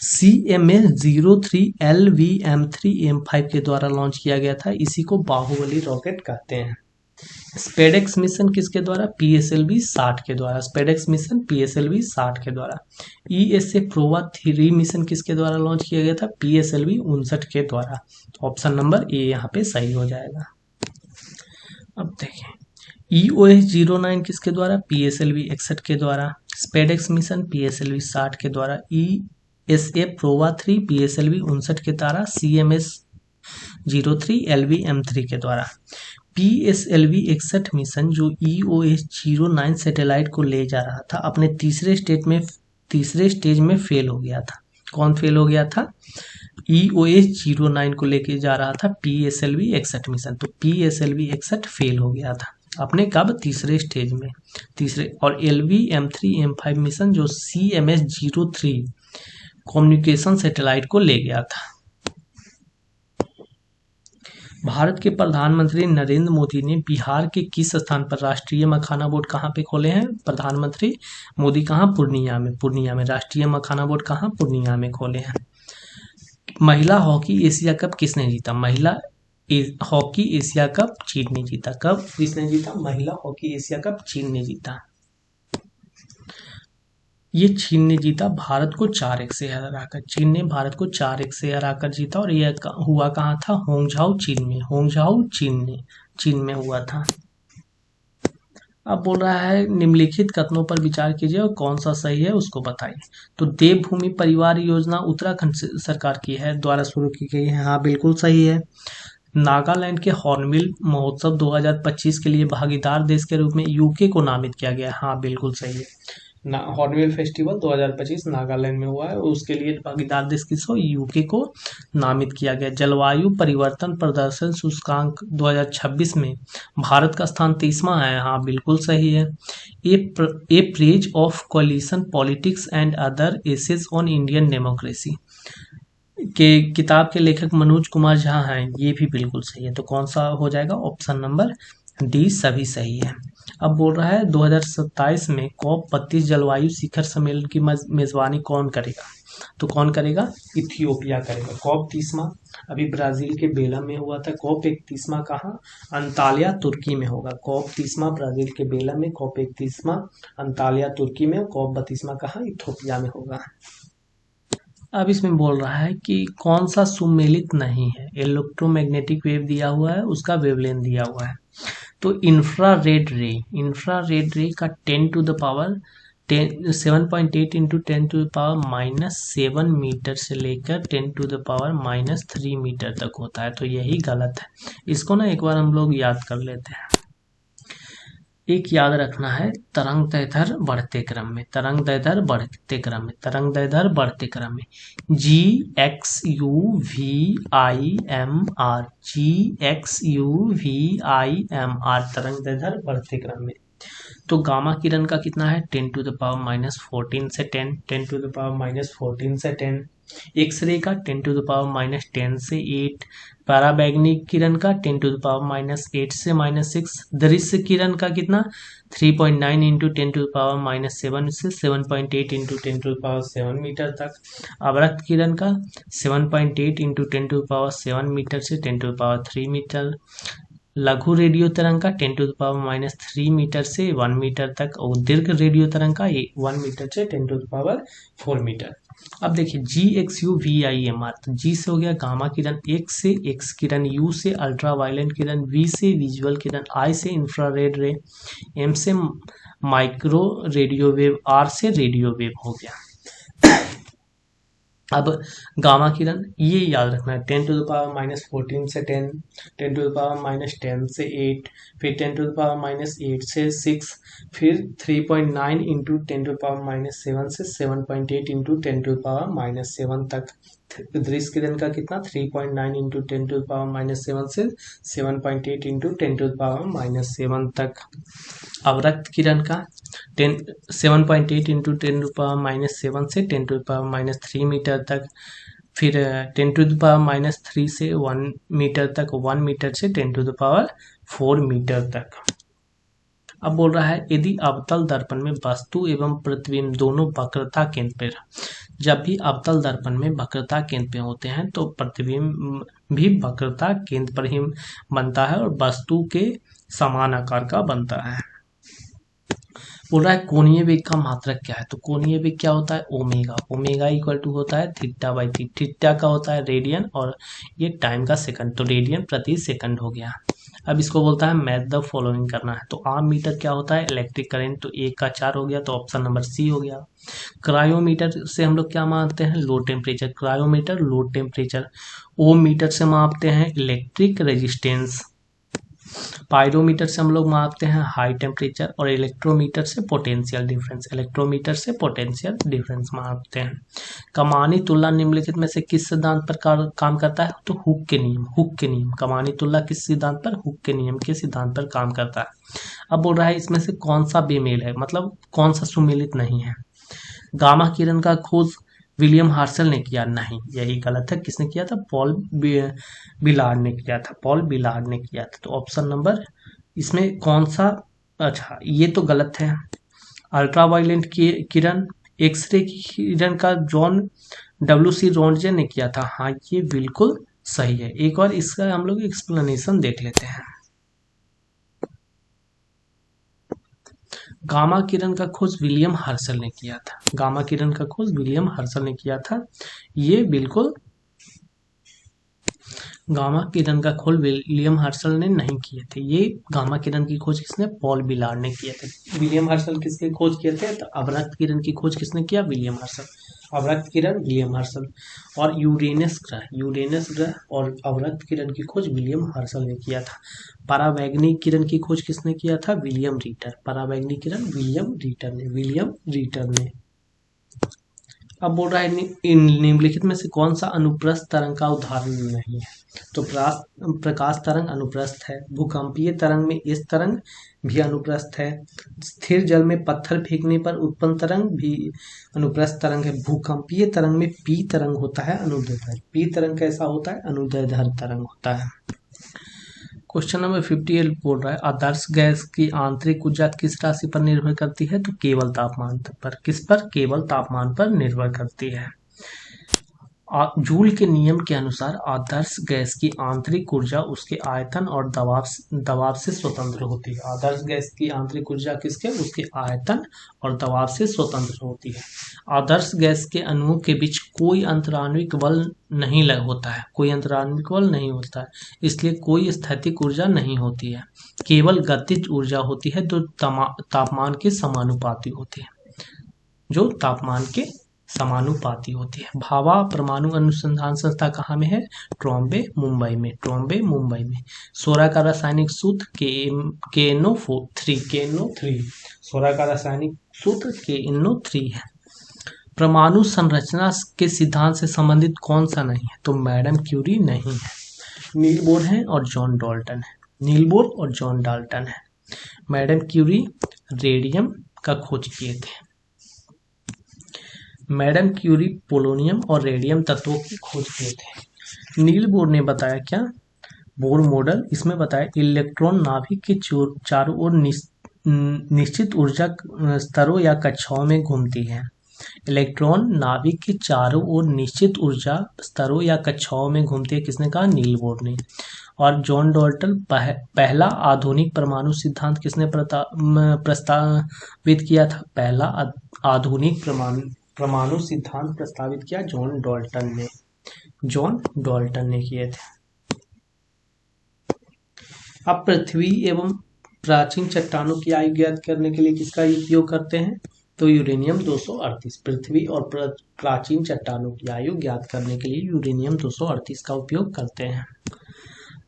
CMS-03 LVM-3M5 के द्वारा लॉन्च किया गया था। इसी को बाहुबली रॉकेट कहते हैं। स्पेडेक्स मिशन किसके द्वारा, PSLV 60 के द्वारा। स्पेडेक्स मिशन PSLV 60 के द्वारा। ESA प्रोवा 3 मिशन किसके द्वारा लॉन्च किया गया था, PSLV 59 के द्वारा। ऑप्शन नंबर ए यहाँ पे सही हो जाएगा। अब देखें, EOS-09 किसके द्वारा, PSLV 61 के द्वारा। स्पेडेक्स मिशन PSLV 60 के द्वारा। ESA प्रोवा 3 PSLV 59 के द्वारा। CMS-03 LVM-3 के द्वारा। PSLV 61 मिशन जो EOS-09 सैटेलाइट को ले जा रहा था, अपने तीसरे स्टेज में फेल हो गया था। कौन फेल हो गया था, EOS-09 को लेके जा रहा था PSLV 61 मिशन। तो PSLV 61 फेल हो गया था अपने कब, तीसरे स्टेज में, तीसरे। और LVM-3M5 मिशन जो CMS-03 कम्युनिकेशन सैटेलाइट को ले गया था। भारत के प्रधानमंत्री नरेंद्र मोदी ने बिहार के किस स्थान पर राष्ट्रीय मखाना बोर्ड कहाँ पे खोले हैं, प्रधानमंत्री मोदी कहाँ, पूर्णिया में। राष्ट्रीय मखाना बोर्ड कहाँ, पूर्णिया में खोले हैं। महिला हॉकी एशिया कप किसने जीता, महिला हॉकी एशिया कप चीन ने जीता। कब, किसने जीता, महिला हॉकी एशिया कप चीन ने जीता। ये चीन ने जीता भारत को 4-1 से हराकर। चीन ने भारत को 4-1 से हराकर जीता। और यह हुआ कहाँ था, होंगझाओ चीन में हुआ था। अब बोल रहा है, निम्नलिखित कथनों पर विचार कीजिए और कौन सा सही है उसको बताइए। तो देवभूमि परिवार योजना उत्तराखंड सरकार की है, द्वारा शुरू की गई है। हाँ, बिल्कुल सही है। नागालैंड के हॉर्नबिल महोत्सव 2025 के लिए भागीदार देश के रूप में यूके को नामित किया गया। हाँ, बिल्कुल सही है। हॉर्नबिल फेस्टिवल 2025 नागालैंड में हुआ है, उसके लिए भागीदार देश किसको, यूके को नामित किया गया। जलवायु परिवर्तन प्रदर्शन सूचकांक 2026 में भारत का स्थान 30वां है। हाँ, बिल्कुल सही है। A praise of coalition politics and other essays on Indian democracy के किताब के लेखक मनोज कुमार झा हैं, ये भी बिल्कुल सही है। तो कौन सा हो जाएगा? ऑप्शन नंबर डी सभी सही है। अब बोल रहा है 2027 में COP 32 जलवायु शिखर सम्मेलन की मेजबानी कौन करेगा? तो कौन करेगा? इथियोपिया करेगा। COP 30वां अभी ब्राजील के बेला में हुआ था। COP 31वां कहाँ? अंताल्या तुर्की में होगा। COP 30वां ब्राजील के बेला में, COP 31वां अंताल्या तुर्की में, COP 32वां कहाँ? इथियोपिया में होगा। अब इसमें बोल रहा है कि कौन सा सुमेलित नहीं है। इलेक्ट्रोमैग्नेटिक वेव दिया हुआ है, उसका वेवलेंथ दिया हुआ है। तो इंफ्रारेड रे का 10 to the power 7.8 into 10 to the power -7 metre से लेकर 10 टू द पावर -3 मीटर तक होता है। तो यही गलत है। इसको ना एक बार हम लोग याद कर लेते हैं। एक याद रखना है, तरंग दैर्ध्य बढ़ते क्रम में, तरंग दैर्ध्य बढ़ते क्रम में, तरंग दैर्ध्य बढ़ते क्रम में, GXUVIMR, GXUVIMR, तरंग दैर्ध्य बढ़ते क्रम में। तो गामा किरण का कितना है? 10 टू द पावर -14 से 10, 10 टू द पावर -14 से 10। एक्सरे का 10 टू द पावर -10 से 8। पराबैंगनी किरण का 10 टू द पावर -8 से -6। दृश्य किरण का कितना? 3.9 इंटू 10 टू द पावर -7 से 7.8 into 10 to the power 7 metre तक। अवरक्त किरण का 7.8 into 10 to the power 7 metre से 10 टू द पावर 3 मीटर। लघु रेडियो तरंग का 10 टू द पावर -3 मीटर से 1 मीटर तक, और दीर्घ रेडियो तरंग का 1 मीटर से 10 टू द पावर 4 मीटर। अब देखिए GXUVIMR, तो G से हो गया गामा किरण, X से एक्स किरण, U से अल्ट्रा वायलेंट किरण, V से विजुअल किरण, I से इंफ्रारेड रे, M से माइक्रो रेडियो वेव, R से रेडियो वेव हो गया। अब गामा किरण ये याद रखना है, 10 टू द पावर -14 से 10, 10 टू द पावर -10 से 8, फिर 10 टू द पावर -8 से 6, फिर 3.9 इंटू 10 टू द पावर -7 से 7.8 इंटू 10 टू द पावर -7 तक। दृश्य किरण का कितना? 3.9 इंटू 10 टू द पावर -7 से 7.8 इंटू 10 टू द पावर -7 तक। अवरक्त किरण का 7.8 इंटू 10 टू पावर -7 से 10 टू पावर -3 मीटर तक, फिर 10 टू द पावर -3 से 1 मीटर तक, 1 मीटर से 10 टू द पावर 4 मीटर तक। अब बोल रहा है यदि अवतल दर्पण में वस्तु एवं प्रतिबिंब दोनों वक्रता केंद्र पर, जब भी अवतल दर्पण में वक्रता केंद्र पे होते हैं तो प्रतिबिंब भी वक्रता केंद्र पर ही बनता है और वस्तु के समान आकार का बनता है। बोल रहा है कोणीय वेग का मात्रक क्या है? तो कोणीय वेग क्या होता है? ओमेगा। ओमेगा इक्वल टू होता है थीटा बाई थी, थीटा का होता है रेडियन और ये टाइम का सेकंड, तो रेडियन प्रति सेकंड हो गया। अब इसको बोलता है मैथ द फॉलोइंग करना है। तो आम मीटर क्या होता है? इलेक्ट्रिक करंट, तो 1 का 4 हो गया, तो ऑप्शन नंबर सी हो गया। क्रायोमीटर से हम लोग क्या मापते हैं? Low temperature, cryometer low temperature. Ohm meter से मापते हैं इलेक्ट्रिक रेजिस्टेंस। पायरोमीटर से हम लोग मापते हैं हाई टेम्परेचर, और इलेक्ट्रोमीटर से पोटेंशियल डिफरेंस, इलेक्ट्रोमीटर से पोटेंशियल डिफरेंस मापते हैं। कमानी तुलना निम्नलिखित में से किस सिद्धांत पर काम करता है? तो हुक के नियम, हुक के नियम। कमानी तुलना किस सिद्धांत पर? हुक के नियम के सिद्धांत पर काम करता है। अब बोल रहा है इसमें से कौन सा बेमेल है, मतलब कौन सा सुमेलित नहीं है। गामा किरण का खोज विलियम हार्शल ने किया? नहीं, यही गलत है। किसने किया था? पॉल बिलार्ड ने किया था, पॉल बिलार्ड ने किया था। तो ऑप्शन नंबर इसमें कौन सा? अच्छा, ये तो गलत है। अल्ट्रावायलेंट किरण, एक्सरे की किरण का जॉन WC रोन्टजे ने किया था। हाँ, ये बिल्कुल सही है। एक बार इसका हम लोग एक्सप्लेनेशन देख लेते हैं। गामा किरण का खोज विलियम हर्शल ने किया था, गामा किरण का खोज विलियम हर्शल ने किया था, ये बिल्कुल। गामा किरण का खोज विलियम हर्शल ने नहीं किए थे, ये गामा किरण की खोज किसने? पॉल बिलार्ड ने किए थे। विलियम हर्शल किसकी खोज किए थे? तो अवरक्त किरण की खोज किसने किया? William Herschel. अवरक्त किरण विलियम हर्शल। और यूरेनस ग्रह और अवरक्त किरण की खोज विलियम हर्शल ने किया था। परावैंगनी किरण की खोज किसने किया था? विलियम रीटर। परावैंगनी किरण विलियम रीटर ने। अब बोल रहा है इन निम्नलिखित में से कौन सा अनुप्रस्थ तरंग का उदाहरण नहीं है? तो प्रकाश तरंग अनुप्रस्थ है, भूकंपीय तरंग में इस तरंग भी अनुप्रस्थ है, स्थिर जल में पत्थर फेंकने पर उत्पन्न तरंग भी अनुप्रस्थ तरंग है, भूकंपीय तरंग में पी तरंग होता है अनुदैर्ध्य। पी तरंग कैसा होता है? अनुदैर्ध्य तरंग होता है। क्वेश्चन नंबर 58 बोल रहा है आदर्श गैस की आंतरिक ऊर्जा किस राशि पर निर्भर करती है? तो केवल तापमान पर। किस पर? केवल तापमान पर निर्भर करती है। जूल के नियम के अनुसार आदर्श गैस की आंतरिक ऊर्जा उसके आयतन और दबाव से स्वतंत्र होती है। आदर्श गैस की आंतरिक ऊर्जा किसके? उसके आयतन और दबाव से स्वतंत्र होती है। आदर्श गैस के अणुओं के बीच कोई अंतराण्विक बल नहीं होता है, कोई अंतराण्विक बल नहीं होता है, इसलिए कोई स्थैतिक ऊर्जा नहीं होती है, केवल गतिज ऊर्जा होती है जो तापमान के समानुपाती होती है, जो तापमान के समानुपाती होती है। भाभा परमाणु अनुसंधान संस्था कहाँ में है? ट्रॉम्बे मुंबई में। ट्रॉम्बे मुंबई में। सोरा का रासायनिक सूत्र KNO3। सोरा का रासायनिक सूत्र KNO3 है। परमाणु संरचना के सिद्धांत से संबंधित कौन सा नहीं है? तो मैडम क्यूरी नहीं है, नील बोर है और जॉन डाल्टन है। नील बोर और जॉन डाल्टन है। मैडम क्यूरी रेडियम का खोज किए थे। मैडम क्यूरी पोलोनियम और रेडियम तत्वों की खोज किए थे। नील बोर ने बताया क्या? Bohr model. इसमें बताया इलेक्ट्रॉन नाभिक के चारों ओर निश्चित ऊर्जा स्तरों या कक्षाओं में घूमती है। इलेक्ट्रॉन नाभिक के चारों ओर निश्चित ऊर्जा स्तरों या कक्षाओं में घूमती है। किसने कहा? नील बोर ने। और जॉन डाल्टन पहला आधुनिक परमाणु सिद्धांत किसने प्रस्तावित किया था? पहला आधुनिक परमाणु सिद्धांत प्रस्तावित किया जॉन डाल्टन ने। जॉन डाल्टन ने किए थे। अब पृथ्वी एवं प्राचीन चट्टानों की आयु ज्ञात करने के लिए किसका उपयोग करते हैं? तो यूरेनियम 238। पृथ्वी और प्राचीन चट्टानों की आयु ज्ञात करने के लिए यूरेनियम 238 का उपयोग करते हैं।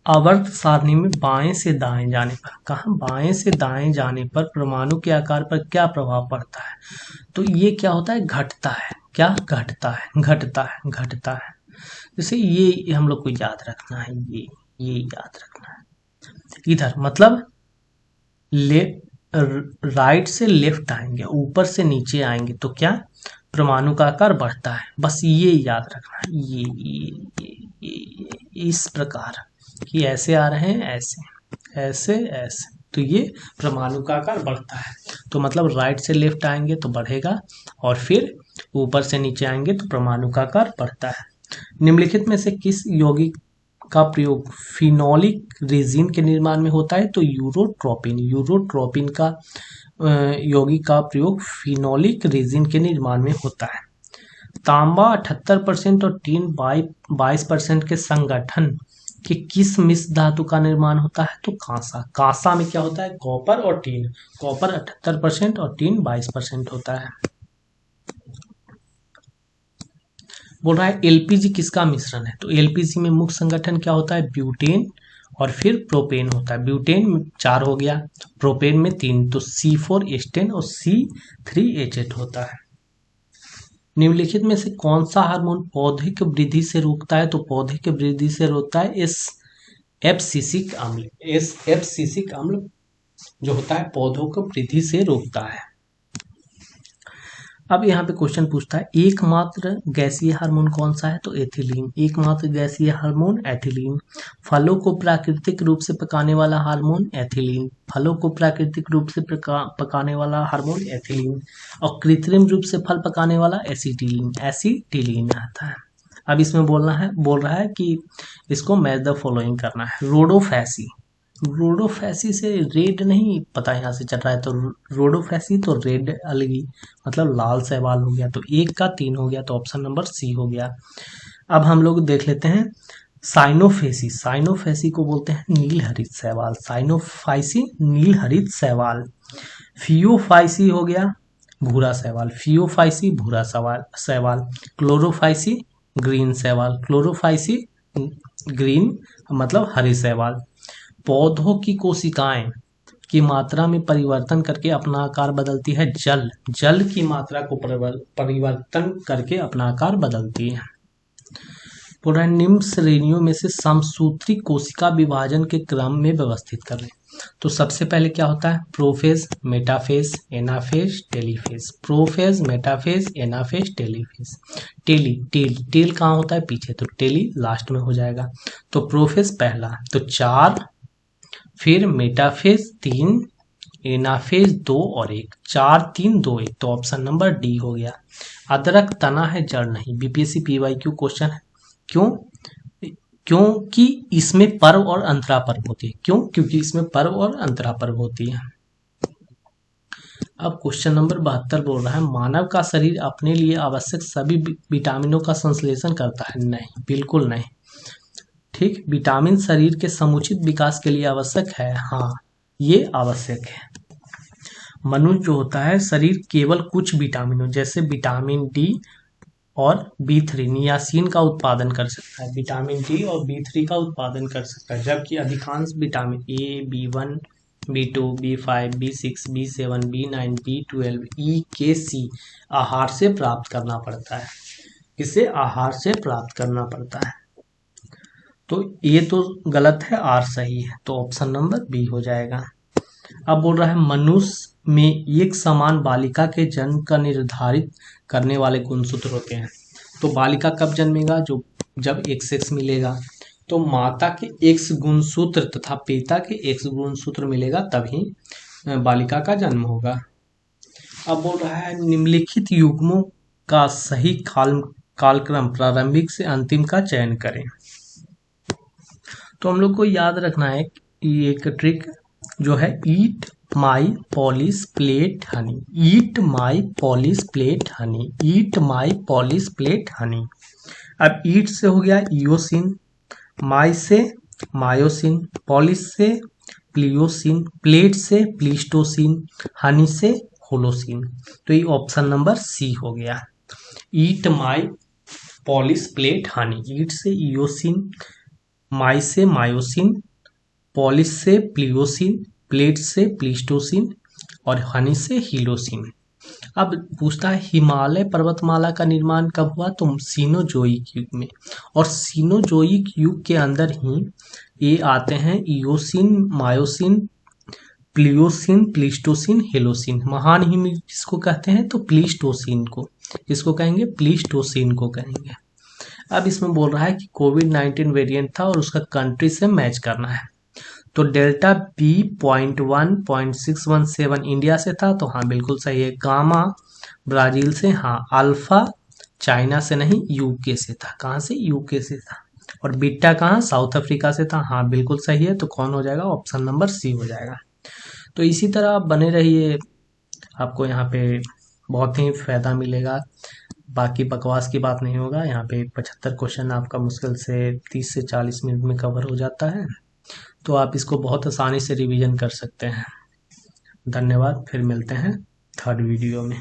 आवर्त सारणी में बाएं से दाएं जाने पर, कहाँ? बाएं से दाएं जाने पर परमाणु के आकार पर क्या प्रभाव पड़ता है? तो ये क्या होता है? घटता है। क्या? घटता है, घटता है, घटता है। जैसे ये हम लोग को याद रखना है, ये याद रखना है। इधर मतलब राइट से लेफ्ट आएंगे, ऊपर से नीचे आएंगे तो क्या? परमाणु का आकार बढ़ता है। बस ये याद रखना है। ये इस प्रकार कि ऐसे आ रहे हैं, ऐसे ऐसे ऐसे, तो ये परमाणु का आकार बढ़ता है। तो मतलब राइट से लेफ्ट आएंगे तो बढ़ेगा और फिर ऊपर से नीचे आएंगे तो परमाणु का आकार बढ़ता है। निम्नलिखित में से किस यौगिक का प्रयोग फिनोलिक रेजिन के निर्माण में होता है? तो यूरोट्रोपिन का यौगिक का प्रयोग फिनोलिक रेजिन के निर्माण में होता है। तांबा 78% और टीन 22% के संगठन कि किस मिश्र धातु का निर्माण होता है? तो कांसा। कांसा में क्या होता है? कॉपर और टीन। कॉपर 78% और टीन 22% होता है। बोल रहा है एलपीजी किसका मिश्रण है? तो एलपीजी में मुख्य संगठन क्या होता है? ब्यूटेन और फिर प्रोपेन होता है। ब्यूटेन 4 हो गया, प्रोपेन में 3, तो C4H10 और C3H8 होता है। निम्नलिखित में से कौन सा हार्मोन पौधे की वृद्धि से रोकता है? तो पौधे की वृद्धि से रोकता है एब्सिसिक अम्ल। एब्सिसिक अम्ल जो होता है पौधों को वृद्धि से रोकता है। अब यहाँ पे क्वेश्चन पूछता है एकमात्र गैसीय हार्मोन कौन सा है? तो एथिलीन। एकमात्र गैसीय हार्मोन एथिलीन। फलों को प्राकृतिक रूप से पकाने वाला हार्मोन एथिलीन। फलों को प्राकृतिक रूप से पकाने वाला हार्मोन एथिलीन। और कृत्रिम रूप से फल पकाने वाला एसिटिलीन। एसिटिलीन आता है। अब इसमें बोल रहा है कि इसको मैच द फॉलोइंग करना है। रोडोफैसी से रेड नहीं पता यहाँ से चल रहा है, तो रोडोफैसी तो रेड अलगी मतलब लाल शैवाल हो गया, तो 1 का 3 हो गया, तो ऑप्शन नंबर सी हो गया। अब हम लोग देख लेते हैं साइनोफेसी। साइनोफेसी को बोलते हैं नील हरित शैवाल। साइनोफाइसी नील हरित शैवाल। फियोफाइसी हो गया भूरा शैवाल। फियोफाइसी भूरा शैवाल। क्लोरोफाइसी ग्रीन शैवाल। क्लोरोफाइसी ग्रीन मतलब हरी शैवाल। पौधों की कोशिकाएं की मात्रा में परिवर्तन करके अपना आकार बदलती है? जल जल की मात्रा को परिवर्तन करके अपना आकार बदलती है। पूरा निम्न श्रेणियों में से समसूत्री कोशिका विभाजन के क्रम में व्यवस्थित कर लें। तो सबसे पहले क्या होता है? Prophase, metaphase, anaphase, telophase. Prophase, metaphase, anaphase, telophase. Tail कहाँ होता है? पीछे, तो टेली लास्ट में हो जाएगा। तो प्रोफेज पहला, तो 4, फिर मेटाफेज 3, एनाफेज 2 और 1। 4 3 2 1, तो ऑप्शन नंबर डी हो गया। अदरक तना है जड़ नहीं, बीपीएससी पीवाईक्यू क्वेश्चन है। क्यों? क्योंकि इसमें पर्व और अंतरा पर्व होती है। क्यों? क्योंकि इसमें पर्व और अंतरा पर्व होती है। अब क्वेश्चन नंबर 72 बोल रहा है, मानव का शरीर अपने लिए आवश्यक सभी विटामिनों का संश्लेषण करता है? नहीं, बिल्कुल नहीं। ठीक, विटामिन शरीर के समुचित विकास के लिए आवश्यक है। हाँ, ये आवश्यक है। मनुष्य जो होता है, शरीर केवल कुछ विटामिनों जैसे विटामिन डी और B3 नियासिन का उत्पादन कर सकता है। विटामिन डी और B3 का उत्पादन कर सकता है, जबकि अधिकांश vitamin A, B1, B2, B5, B6, B7, B9, B12, E, K, C आहार से प्राप्त करना पड़ता है। इसे आहार से प्राप्त करना पड़ता है। तो ये तो गलत है, आर सही है, तो ऑप्शन नंबर बी हो जाएगा। अब बोल रहा है, मनुष्य में एक समान बालिका के जन्म का निर्धारित करने वाले गुणसूत्र होते हैं। तो बालिका कब जन्मेगा? जब XX मिलेगा। तो माता के X गुणसूत्र तथा पिता के X गुणसूत्र मिलेगा, तभी बालिका का जन्म होगा। अब बोल रहा है, निम्नलिखित युग्मों का सही कालक्रम प्रारंभिक से अंतिम का चयन करें। तो हम लोग को याद रखना है ये एक ट्रिक जो है, ईट माई पॉलिश प्लेट हनी। ईट माई पॉलिश प्लेट हनी। ईट माई पॉलिश प्लेट हनी। अब ईट से हो गया ईओसिन, माई से मायोसिन, पॉलिश से प्लियोसिन, प्लेट से प्लिस्टोसिन, हनी से होलोसिन। तो ये ऑप्शन नंबर सी हो गया। ईट माई पॉलिश प्लेट हनी। ईट से ईओसिन, माई से मायोसिन, पॉलिश से प्लियोसिन, प्लेट से प्लिस्टोसिन और हनी से हीलोसिन। अब पूछता है, हिमालय पर्वतमाला का निर्माण कब हुआ? तो सीनोजोइक युग में। और सीनोजोइक युग के अंदर ही ये आते हैं ईओसिन, मायोसिन, प्लियोसिन, प्लिस्टोसिन, हेलोसिन। महान हिम किसको कहते हैं? तो प्लिस्टोसिन को। किसको कहेंगे? प्लिस्टोसिन को कहेंगे। अब इसमें बोल रहा है कि कोविड-19 वेरिएंट था और उसका कंट्री से मैच करना है। तो डेल्टा B.1.617 इंडिया से था, तो हाँ बिल्कुल सही है। गामा ब्राजील से, हाँ। अल्फा चाइना से नहीं, यूके से था। कहाँ से? यूके से था। और बीटा कहाँ? साउथ अफ्रीका से था। हाँ बिल्कुल सही है, तो कौन हो जाएगा? ऑप्शन नंबर सी हो जाएगा। तो इसी तरह आप बने रहिए, आपको यहाँ पे बहुत ही फायदा मिलेगा। बाकी बकवास की बात नहीं होगा। यहाँ पे 75 क्वेश्चन आपका मुश्किल से 30 से 40 मिनट में कवर हो जाता है, तो आप इसको बहुत आसानी से रिवीजन कर सकते हैं। धन्यवाद, फिर मिलते हैं थर्ड वीडियो में।